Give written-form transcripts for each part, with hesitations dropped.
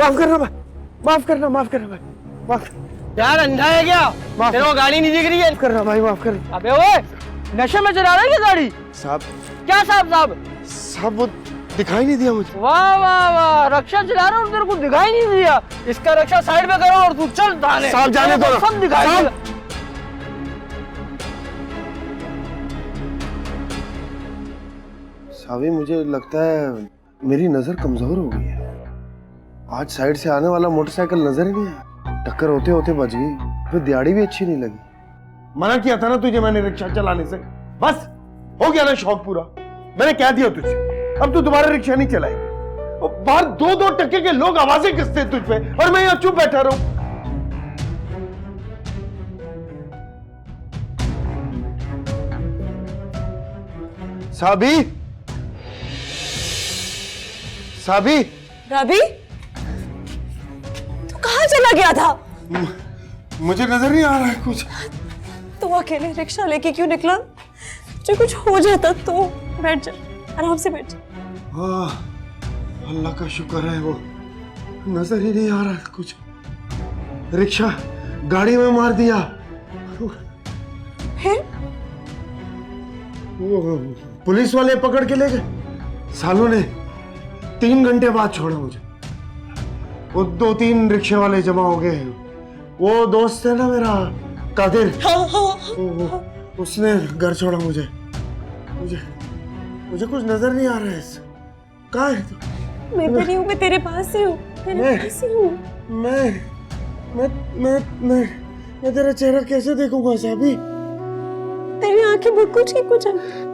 माफ करना भाई, माफ करना भाई, माफ यार अंधा है क्या? तेरे को गाड़ी नहीं दिख रही है? करना भाई, माफ करना। अबे ओए, नशे में चला रहा है क्या गाड़ी? साहब क्या साहब साहब? साहब वो दिखाई नहीं दिया मुझे। वाह वाह वाह, रक्षा चला रहा हूँ तेरे को दिखाई नहीं दिया। इसका रक्षा साइड में करो और तू चल थाने। साहब जाने दो ना। सब दिखाई साहब। देगा। साहब मुझे लगता है मेरी नजर कमजोर हो गई है। आज साइड से आने वाला मोटरसाइकिल नजर ही नहीं आया, टक्कर होते होते बच गई, फिर दिहाड़ी भी अच्छी नहीं लगी। मना किया था ना तुझे मैंने रिक्शा चलाने से, बस हो गया ना शौक पूरा। मैंने कह दिया तुझे, अब तू दोबारा रिक्शा नहीं चलाएगी। बाहर 2-2 टक्के के लोग आवाजें कसते तुझ पे और मैं यहाँ चुप बैठा रहूं। साबी, साबी, रवि, तू कहाँ चला गया था? मुझे नजर नहीं आ रहा है कुछ। तू अकेले रिक्शा लेके क्यों निकला? मुझे कुछ हो जाता तो। बैठ जा, आराम से बैठ जा। अल्लाह का शुक्र है, वो नजर ही नहीं आ रहा है कुछ। रिक्शा गाड़ी में मार दिया। फिर वो पुलिस वाले पकड़ के ले गए। सालों ने 3 घंटे बाद छोड़ा मुझे। वो 2-3 रिक्शे वाले जमा हो गए। वो दोस्त है ना मेरा कादिर, उसने घर छोड़ा मुझे। मुझे कुछ नजर नहीं आ रहा है। कहाँ है तू? मैं भी नहीं हूँ, मैं तेरे पास ही हूँ, तेरे पास ही हूँ। मैं तेरा चेहरा कैसे देखूंगा साबी? तेरी आंखें बिल्कुल ठीक हो जाएंगी।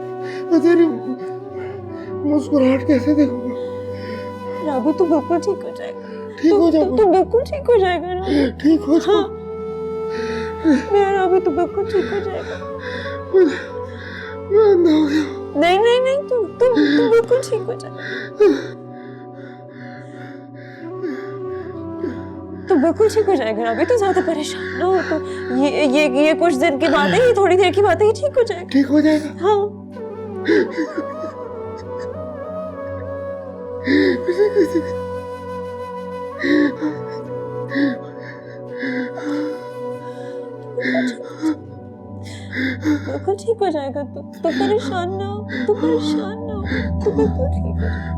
मैं तेरी मुस्कुराहट कैसे देखूंगा? राबू, तू बिल्कुल ठीक हो जाएगा। ठीक हो जाऊंगा। तू बिल्कुल ठीक हो जाएगा राबू। ठीक हो जाऊंगा। हाँ। मेरा राबू, तू बिल्कुल ठीक हो जाएगा। मैं अंधा हो गया। नहीं, तू बिल्कुल ठीक हो जाएगा। तू बिल्कुल ठीक हो जाएगा राबू, तू ज्यादा परेशान ना हो। तो ये कुछ दिन की बात है, ये थोड़ी देर की बात है, ये ठीक हो जाएगा। ठीक हो जाएगा। हाँ। बिल्कुल ठीक हो जाएगा। तू परेशान ना हो, तू परेशान ना हो, तू बिल्कुल ठीक हो जाएगा।